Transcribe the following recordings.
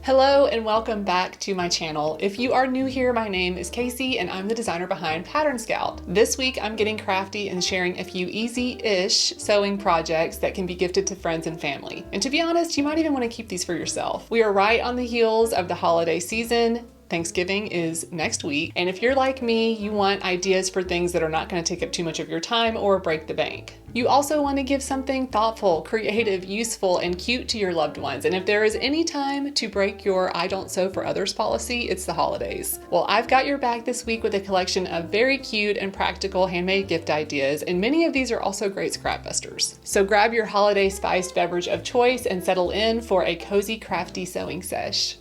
Hello and welcome back to my channel. If you are new here, my name is Casey and I'm the designer behind Pattern Scout. This week I'm getting crafty and sharing a few easy-ish sewing projects that can be gifted to friends and family. And to be honest, you might even want to keep these for yourself. We are right on the heels of the holiday season. Thanksgiving is next week, and if you're like me, you want ideas for things that are not going to take up too much of your time or break the bank. You also want to give something thoughtful, creative, useful, and cute to your loved ones. And if there is any time to break your I don't sew for others policy, it's the holidays. Well, I've got your back this week with a collection of very cute and practical handmade gift ideas, and many of these are also great scrap busters. So grab your holiday spiced beverage of choice and settle in for a cozy, crafty sewing sesh.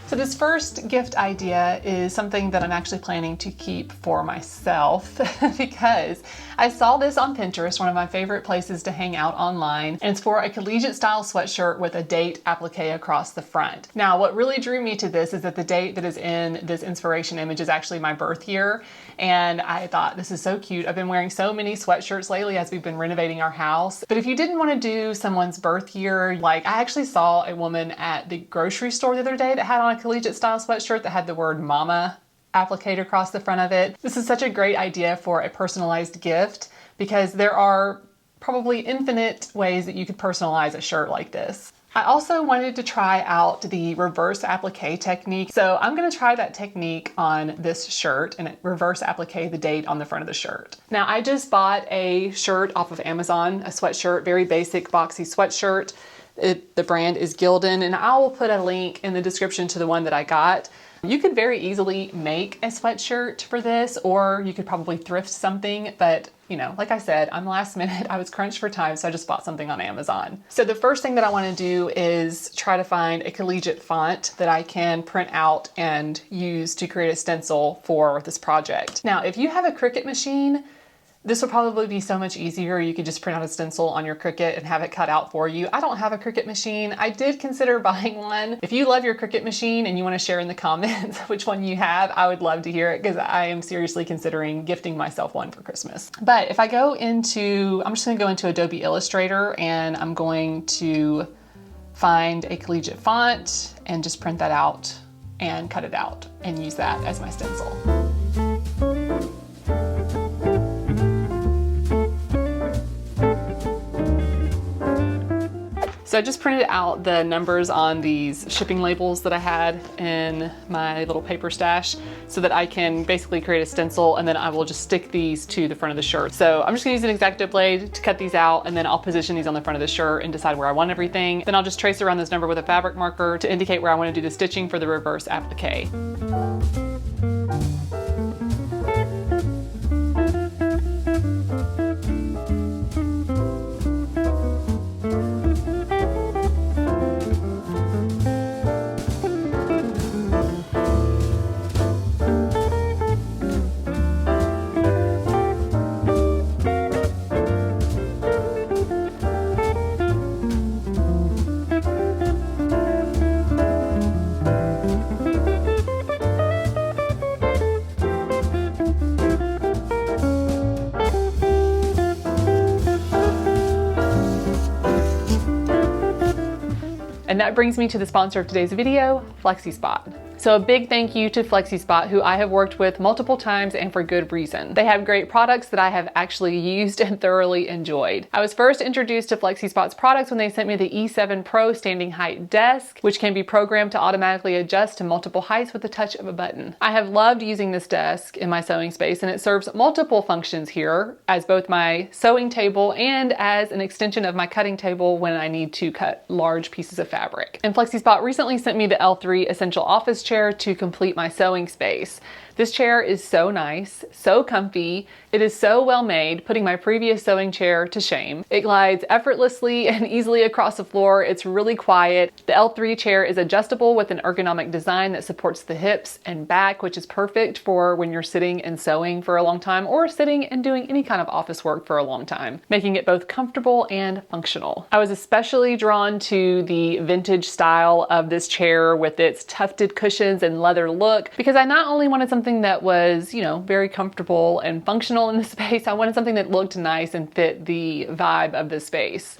So this first gift idea is something that I'm actually planning to keep for myself because I saw this on Pinterest, one of my favorite places to hang out online, and it's for a collegiate style sweatshirt with a date applique across the front. Now, what really drew me to this is that the date that is in this inspiration image is actually my birth year, and I thought this is so cute. I've been wearing so many sweatshirts lately as we've been renovating our house, but if you didn't want to do someone's birth year, like I actually saw a woman at the grocery store the other day that had on a collegiate style sweatshirt that had the word mama applique across the front of it. This is such a great idea for a personalized gift because there are probably infinite ways that you could personalize a shirt like this. I also wanted to try out the reverse applique technique. So I'm going to try that technique on this shirt and reverse applique the date on the front of the shirt. Now I just bought a shirt off of Amazon, a sweatshirt, very basic boxy sweatshirt. The brand is Gildan, and I will put a link in the description to the one that I got. You could very easily make a sweatshirt for this, or you could probably thrift something, but you know, like I said, I'm last minute, I was crunched for time, so I just bought something on Amazon. So the first thing that I want to do is try to find a collegiate font that I can print out and use to create a stencil for this project. Now, if you have a Cricut machine, this will probably be so much easier. You could just print out a stencil on your Cricut and have it cut out for you. I don't have a Cricut machine. I did consider buying one. If you love your Cricut machine and you want to share in the comments which one you have, I would love to hear it because I am seriously considering gifting myself one for Christmas. But if I go into, I'm just going to go into Adobe Illustrator and I'm going to find a collegiate font and just print that out and cut it out and use that as my stencil. So I just printed out the numbers on these shipping labels that I had in my little paper stash so that I can basically create a stencil, and then I will just stick these to the front of the shirt. So I'm just gonna use an X-Acto blade to cut these out, and then I'll position these on the front of the shirt and decide where I want everything. Then I'll just trace around this number with a fabric marker to indicate where I want to do the stitching for the reverse applique. And that brings me to the sponsor of today's video, FlexiSpot. So a big thank you to FlexiSpot, who I have worked with multiple times and for good reason. They have great products that I have actually used and thoroughly enjoyed. I was first introduced to FlexiSpot's products when they sent me the E7 Pro standing height desk, which can be programmed to automatically adjust to multiple heights with the touch of a button. I have loved using this desk in my sewing space, and it serves multiple functions here as both my sewing table and as an extension of my cutting table when I need to cut large pieces of fabric. And FlexiSpot recently sent me the L3 Essential Office Chair to complete my sewing space. This chair is so nice, so comfy. It is so well made, putting my previous sewing chair to shame. It glides effortlessly and easily across the floor. It's really quiet. The L3 chair is adjustable with an ergonomic design that supports the hips and back, which is perfect for when you're sitting and sewing for a long time or sitting and doing any kind of office work for a long time, making it both comfortable and functional. I was especially drawn to the vintage style of this chair with its tufted cushion cushions and leather look, because I not only wanted something that was, you know, very comfortable and functional in the space, I wanted something that looked nice and fit the vibe of the space.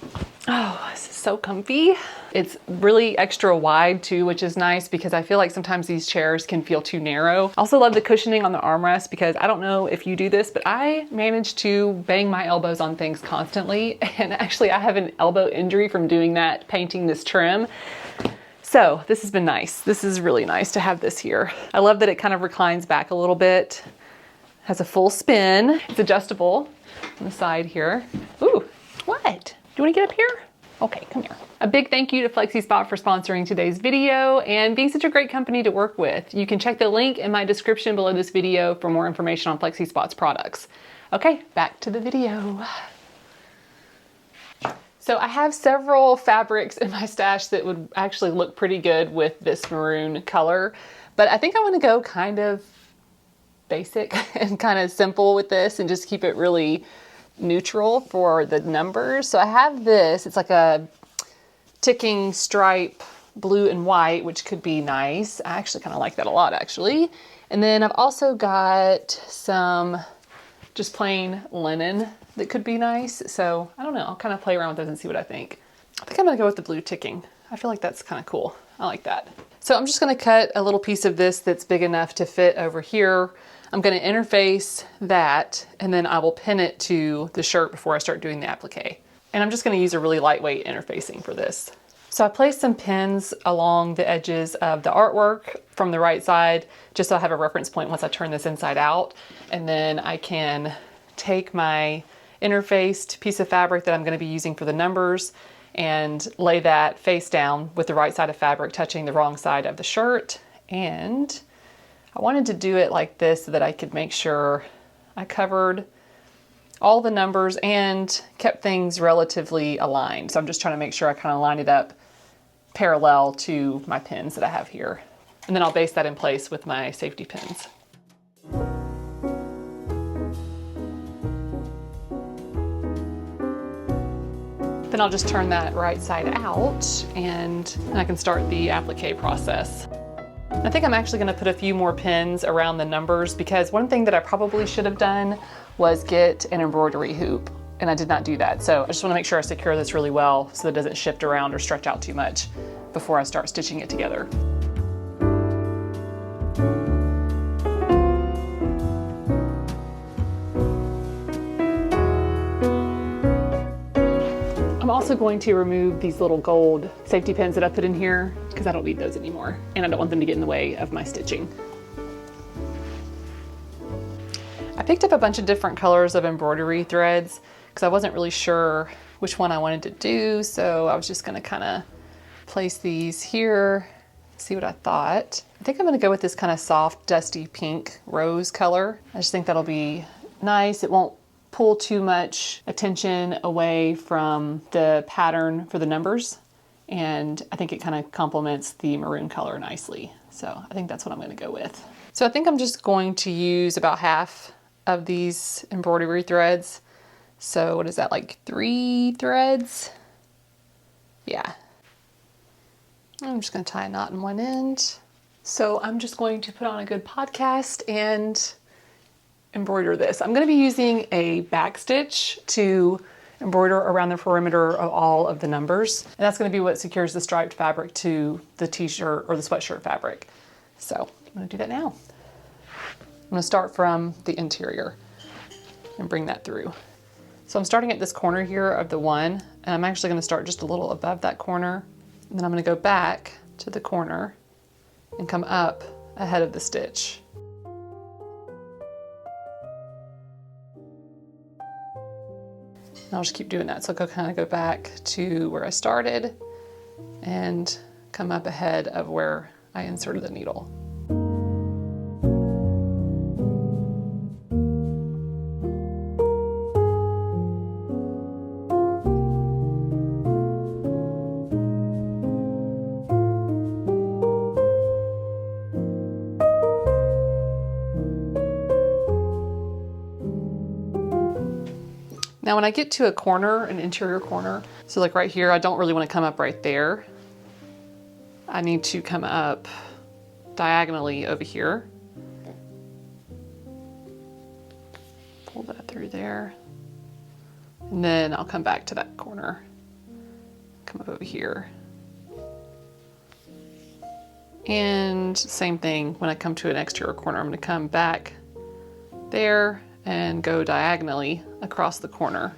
Oh, this is so comfy. It's really extra wide too, which is nice because I feel like sometimes these chairs can feel too narrow. I also love the cushioning on the armrest because I don't know if you do this, but I manage to bang my elbows on things constantly. And actually I have an elbow injury from doing that, painting this trim. So this has been nice. This is really nice to have this here. I love that it kind of reclines back a little bit. Has a full spin. It's adjustable on the side here. Ooh, what? Do you want to get up here? Okay, come here. A big thank you to FlexiSpot for sponsoring today's video and being such a great company to work with. You can check the link in my description below this video for more information on FlexiSpot's products. Okay, back to the video. So I have several fabrics in my stash that would actually look pretty good with this maroon color, but I think I want to go kind of basic and kind of simple with this and just keep it really neutral for the numbers. So I have this, it's like a ticking stripe, blue and white, which could be nice. I actually kind of like that a lot actually. And then I've also got some just plain linen that could be nice. So I don't know, I'll kind of play around with those and see what I think. I think I'm gonna go with the blue ticking. I feel like that's kind of cool. I like that. So I'm just gonna cut a little piece of this that's big enough to fit over here. I'm gonna interface that and then I will pin it to the shirt before I start doing the applique. And I'm just gonna use a really lightweight interfacing for this. So I placed some pins along the edges of the artwork from the right side, just so I have a reference point once I turn this inside out. And then I can take my interfaced piece of fabric that I'm gonna be using for the numbers and lay that face down with the right side of fabric touching the wrong side of the shirt. And I wanted to do it like this so that I could make sure I covered all the numbers and kept things relatively aligned. So I'm just trying to make sure I kind of line it up parallel to my pins that I have here. And then I'll base that in place with my safety pins. Then I'll just turn that right side out and I can start the applique process. I think I'm actually going to put a few more pins around the numbers because one thing that I probably should have done was get an embroidery hoop, and I did not do that. So I just want to make sure I secure this really well so that it doesn't shift around or stretch out too much before I start stitching it together. I'm also going to remove these little gold safety pins that I put in here because I don't need those anymore and I don't want them to get in the way of my stitching. I picked up a bunch of different colors of embroidery threads because I wasn't really sure which one I wanted to do, so I was just gonna kind of place these here, see what I thought. I think I'm gonna go with this kind of soft, dusty pink rose color. I just think that'll be nice. It won't pull too much attention away from the pattern for the numbers. And I think it kind of complements the maroon color nicely. So I think that's what I'm going to go with. So I think I'm just going to use about half of these embroidery threads. So what is that, like 3 threads? Yeah. I'm just going to tie a knot in one end. So I'm just going to put on a good podcast and embroider this. I'm going to be using a back stitch to embroider around the perimeter of all of the numbers. And that's going to be what secures the striped fabric to the t-shirt or the sweatshirt fabric. So I'm going to do that now. I'm going to start from the interior and bring that through. So I'm starting at this corner here of the one, and I'm actually going to start just a little above that corner. And then I'm going to go back to the corner and come up ahead of the stitch. And I'll just keep doing that. So I'll kind of go back to where I started and come up ahead of where I inserted the needle. Now when I get to a corner, an interior corner, so like right here, I don't really want to come up right there. I need to come up diagonally over here. Pull that through there. And then I'll come back to that corner. Come up over here. And same thing, when I come to an exterior corner, I'm going to come back there and go diagonally across the corner.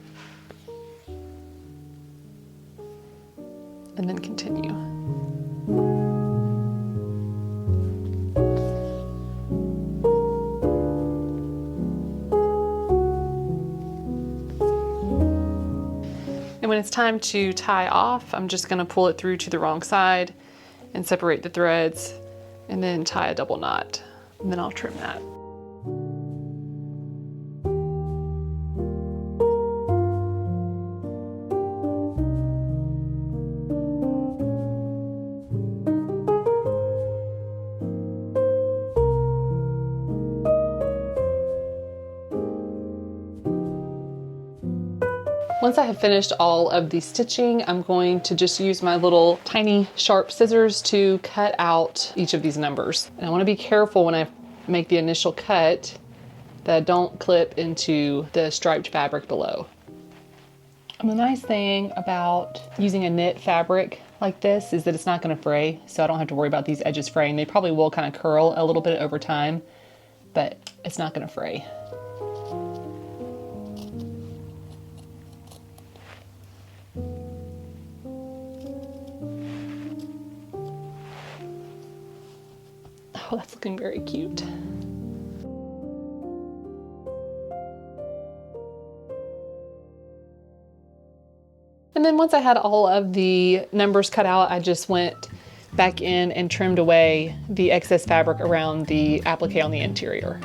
And then continue. And when it's time to tie off, I'm just going to pull it through to the wrong side and separate the threads and then tie a double knot. And then I'll trim that. Once I have finished all of the stitching, I'm going to just use my little tiny sharp scissors to cut out each of these numbers. And I want to be careful when I make the initial cut that I don't clip into the striped fabric below. And the nice thing about using a knit fabric like this is that it's not going to fray, so I don't have to worry about these edges fraying. They probably will kind of curl a little bit over time, but it's not going to fray. Oh, that's looking very cute. And then once I had all of the numbers cut out, I just went back in and trimmed away the excess fabric around the applique on the interior.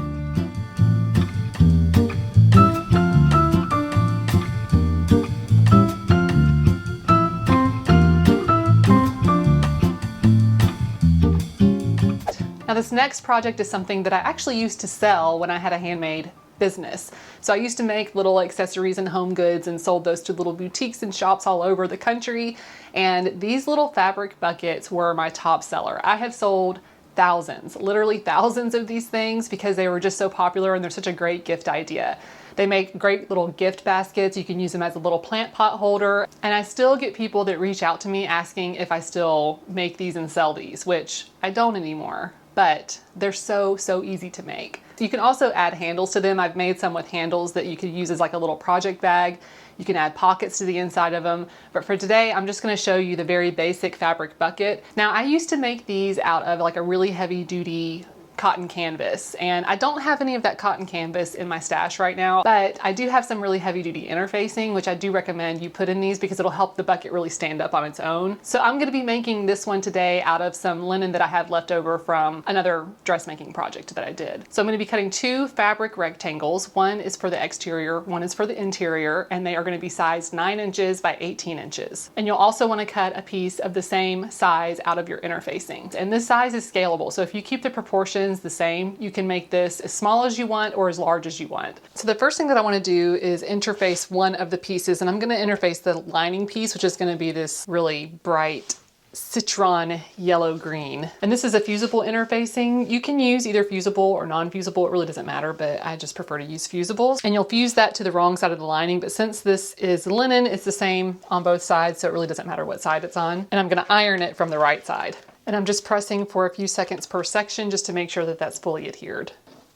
Now this next project is something that I actually used to sell when I had a handmade business. So I used to make little accessories and home goods and sold those to little boutiques and shops all over the country. And these little fabric buckets were my top seller. I have sold thousands, literally thousands of these things because they were just so popular and they're such a great gift idea. They make great little gift baskets. You can use them as a little plant pot holder. And I still get people that reach out to me asking if I still make these and sell these, which I don't anymore. But they're so easy to make. You can also add handles to them. I've made some with handles that you could use as like a little project bag. You can add pockets to the inside of them. But for today, I'm just gonna show you the very basic fabric bucket. Now, I used to make these out of like a really heavy duty cotton canvas, and I don't have any of that cotton canvas in my stash right now, but I do have some really heavy duty interfacing, which I do recommend you put in these because it'll help the bucket really stand up on its own. So I'm going to be making this one today out of some linen that I had left over from another dressmaking project that I did. So I'm going to be cutting two fabric rectangles. One is for the exterior, one is for the interior, and they are going to be sized 9 inches by 18 inches. And you'll also want to cut a piece of the same size out of your interfacing. And this size is scalable, so if you keep the proportions the same, you can make this as small as you want or as large as you want. So the first thing that I want to do is interface one of the pieces, and I'm going to interface the lining piece, which is going to be this really bright citron yellow green. And this is a fusible interfacing. You can use either fusible or non-fusible, it really doesn't matter, but I just prefer to use fusibles. And you'll fuse that to the wrong side of the lining, but since this is linen, it's the same on both sides, so it really doesn't matter what side it's on. And I'm going to iron it from the right side. And I'm just pressing for a few seconds per section just to make sure that that's fully adhered.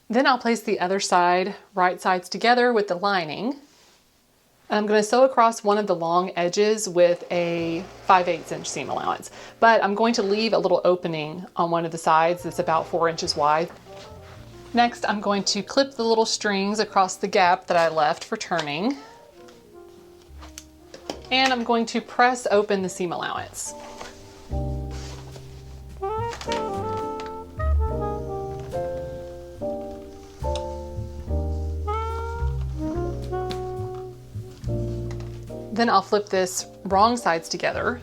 Then I'll place the other side, right sides together with the lining. And I'm going to sew across one of the long edges with a 5/8 inch seam allowance. But I'm going to leave a little opening on one of the sides that's about 4 inches wide. Next, I'm going to clip the little strings across the gap that I left for turning. And I'm going to press open the seam allowance. Then I'll flip this wrong sides together,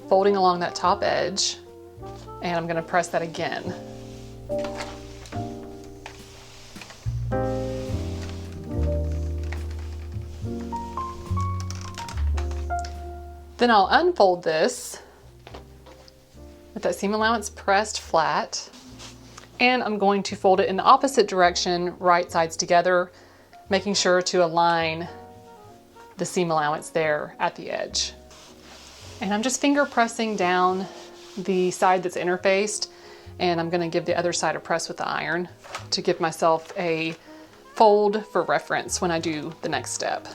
folding along that top edge, and I'm going to press that again. Then I'll unfold this with that seam allowance pressed flat. And I'm going to fold it in the opposite direction, right sides together, making sure to align the seam allowance there at the edge. And I'm just finger pressing down the side that's interfaced, and I'm gonna give the other side a press with the iron to give myself a fold for reference when I do the next step.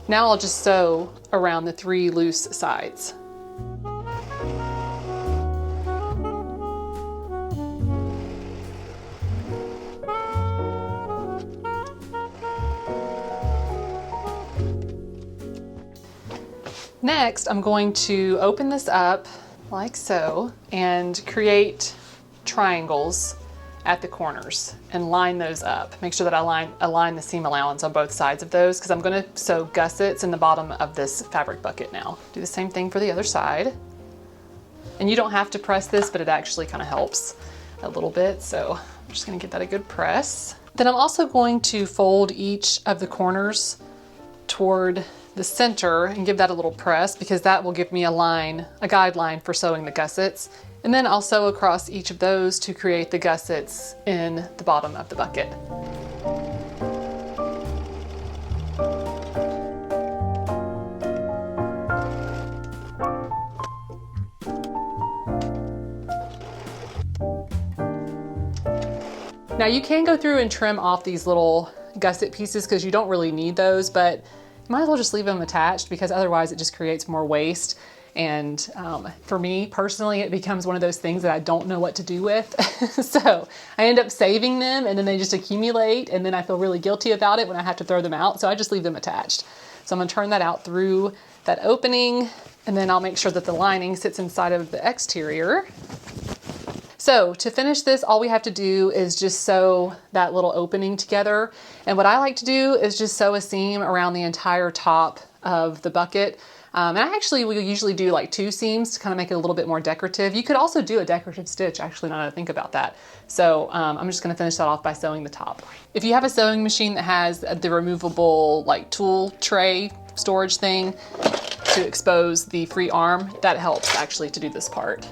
Now I'll just sew around the 3 loose sides. Next, I'm going to open this up like so and create triangles at the corners and line those up. Make sure that I align the seam allowance on both sides of those, because I'm going to sew gussets in the bottom of this fabric bucket now. Do the same thing for the other side. And you don't have to press this, but it actually kind of helps a little bit. So I'm just going to give that a good press. Then I'm also going to fold each of the corners toward the center and give that a little press, because that will give me a guideline for sewing the gussets. And then I'll sew across each of those to create the gussets in the bottom of the bucket. Now you can go through and trim off these little gusset pieces because you don't really need those, but you might as well just leave them attached, because otherwise it just creates more waste. And for me personally, it becomes one of those things that I don't know what to do with. So I end up saving them, and then they just accumulate, and then I feel really guilty about it when I have to throw them out. So I just leave them attached. So I'm gonna turn that out through that opening, and then I'll make sure that the lining sits inside of the exterior. So to finish this, all we have to do is just sew that little opening together. And what I like to do is just sew a seam around the entire top of the bucket. And I actually will usually do like 2 seams to kind of make it a little bit more decorative. You could also do a decorative stitch, actually, now that I think about that. So I'm just gonna finish that off by sewing the top. If you have a sewing machine that has the removable like tool tray storage thing to expose the free arm, that helps actually to do this part.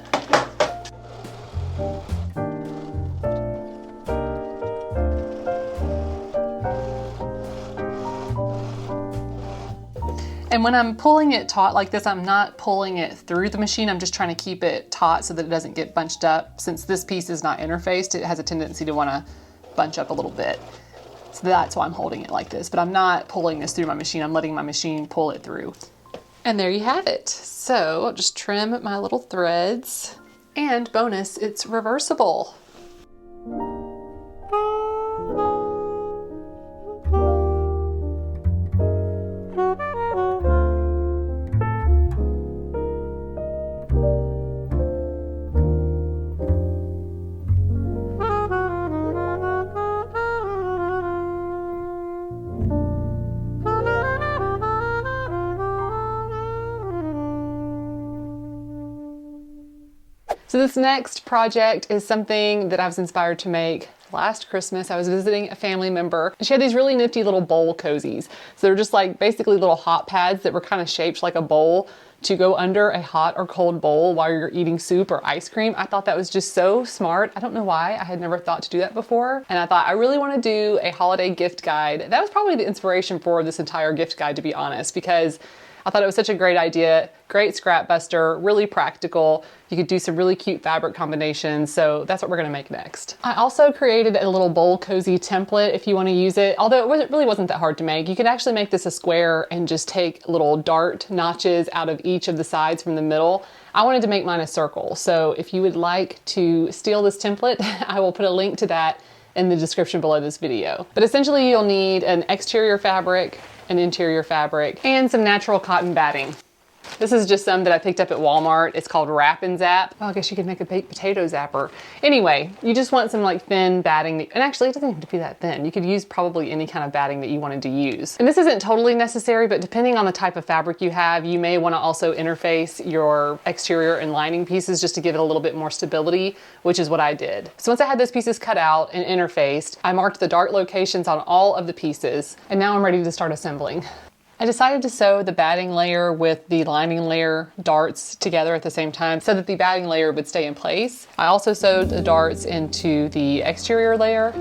And when I'm pulling it taut like this, I'm not pulling it through the machine. I'm just trying to keep it taut so that it doesn't get bunched up. Since this piece is not interfaced, it has a tendency to want to bunch up a little bit. So that's why I'm holding it like this. But I'm not pulling this through my machine. I'm letting my machine pull it through. And there you have it. So I'll just trim my little threads. And bonus, it's reversible. So this next project is something that I was inspired to make last Christmas. I was visiting a family member, and she had these really nifty little bowl cozies. So they're just like basically little hot pads that were kind of shaped like a bowl to go under a hot or cold bowl while you're eating soup or ice cream. I thought that was just so smart. I don't know why. I had never thought to do that before. And I thought I really want to do a holiday gift guide. That was probably the inspiration for this entire gift guide, to be honest, because I thought it was such a great idea, great scrap buster, really practical. You could do some really cute fabric combinations, so that's what we're gonna make next. I also created a little bowl cozy template if you wanna use it, although it really wasn't that hard to make. You could actually make this a square and just take little dart notches out of each of the sides from the middle. I wanted to make mine a circle, so if you would like to steal this template, I will put a link to that in the description below this video. But essentially you'll need an exterior fabric, an interior fabric, and some natural cotton batting. This is just some that I picked up at Walmart. It's called Wrap and Zap. Oh, I guess you could make a baked potato zapper. Anyway, you just want some like thin batting, and actually it doesn't have to be that thin. You could use probably any kind of batting that you wanted to use. And this isn't totally necessary, but depending on the type of fabric you have, you may want to also interface your exterior and lining pieces just to give it a little bit more stability, which is what I did. So once I had those pieces cut out and interfaced, I marked the dart locations on all of the pieces, and now I'm ready to start assembling. I decided to sew the batting layer with the lining layer darts together at the same time so that the batting layer would stay in place. I also sewed the darts into the exterior layer.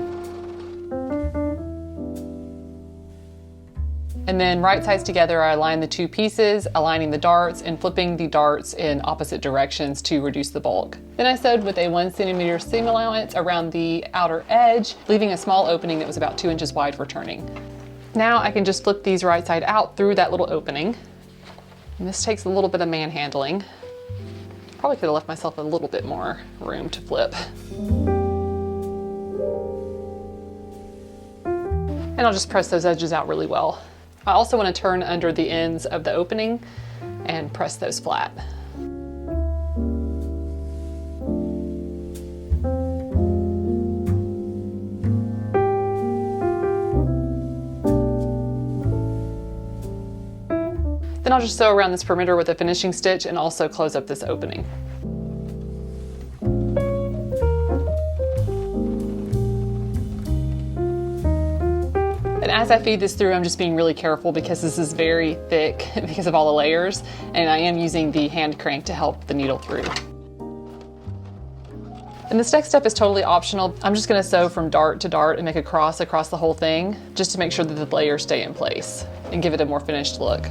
And then right sides together, I aligned the two pieces, aligning the darts and flipping the darts in opposite directions to reduce the bulk. Then I sewed with a 1 centimeter seam allowance around the outer edge, leaving a small opening that was about 2 inches wide for turning. Now I can just flip these right side out through that little opening. And this takes a little bit of manhandling. Probably could have left myself a little bit more room to flip. And I'll just press those edges out really well. I also want to turn under the ends of the opening and press those flat. Then I'll just sew around this perimeter with a finishing stitch and also close up this opening. And as I feed this through, I'm just being really careful because this is very thick because of all the layers, and I am using the hand crank to help the needle through. And this next step is totally optional. I'm just gonna sew from dart to dart and make a cross across the whole thing just to make sure that the layers stay in place and give it a more finished look.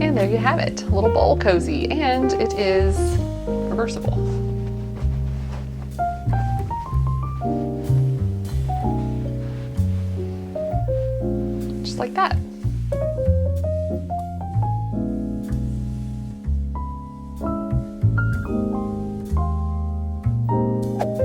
And there you have it, a little bowl cozy, and it is reversible. Just like that.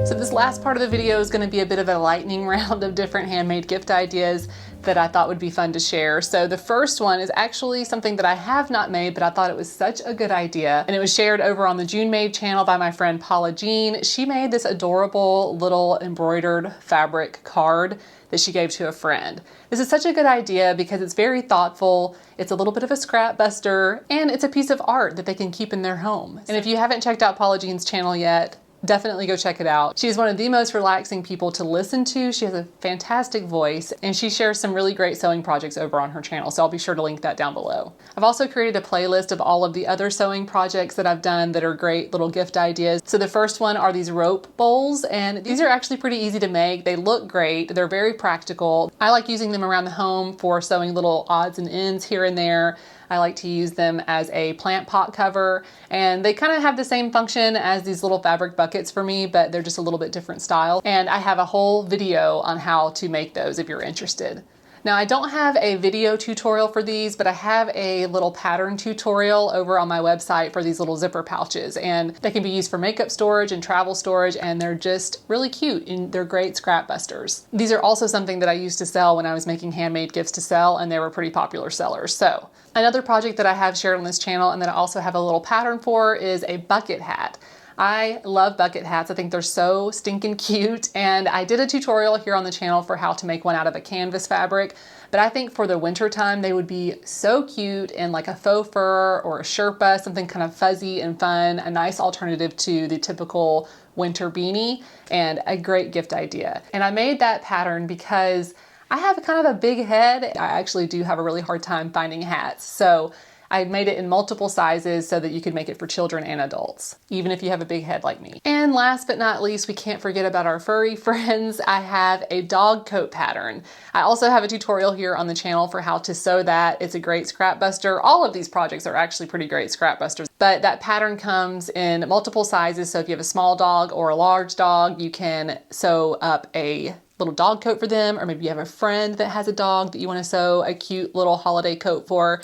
So this last part of the video is going to be a bit of a lightning round of different handmade gift ideas that I thought would be fun to share. So the first one is actually something that I have not made, but I thought it was such a good idea. And it was shared over on the June Made channel by my friend Paula Jean. She made this adorable little embroidered fabric card that she gave to a friend. This is such a good idea because it's very thoughtful, it's a little bit of a scrap buster, and it's a piece of art that they can keep in their home. And if you haven't checked out Paula Jean's channel yet, definitely go check it out. She's one of the most relaxing people to listen to. She has a fantastic voice, and she shares some really great sewing projects over on her channel, so I'll be sure to link that down below. I've also created a playlist of all of the other sewing projects that I've done that are great little gift ideas. So the first one are these rope bowls, and these are actually pretty easy to make. They look great. They're very practical. I like using them around the home for sewing little odds and ends here and there. I like to use them as a plant pot cover, and they kind of have the same function as these little fabric buckets for me, but they're just a little bit different style. And I have a whole video on how to make those if you're interested. Now, I don't have a video tutorial for these, but I have a little pattern tutorial over on my website for these little zipper pouches, and they can be used for makeup storage and travel storage, and they're just really cute and they're great scrap busters. These are also something that I used to sell when I was making handmade gifts to sell, and they were pretty popular sellers. So another project that I have shared on this channel and that I also have a little pattern for is a bucket hat. I love bucket hats. I think they're so stinking cute, and I did a tutorial here on the channel for how to make one out of a canvas fabric, but I think for the winter time they would be so cute in like a faux fur or a sherpa, something kind of fuzzy and fun, a nice alternative to the typical winter beanie, and a great gift idea. And I made that pattern because I have kind of a big head. I actually do have a really hard time finding hats, so I made it in multiple sizes so that you could make it for children and adults, even if you have a big head like me. And last but not least, we can't forget about our furry friends. I have a dog coat pattern. I also have a tutorial here on the channel for how to sew that. It's a great scrap buster. All of these projects are actually pretty great scrap busters, but that pattern comes in multiple sizes. So if you have a small dog or a large dog, you can sew up a little dog coat for them, or maybe you have a friend that has a dog that you want to sew a cute little holiday coat for.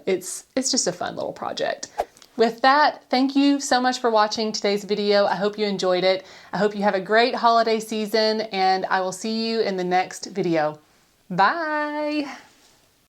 It's just a fun little project. With that, thank you so much for watching today's video. I hope you enjoyed it. I hope you have a great holiday season, and I will see you in the next video. Bye!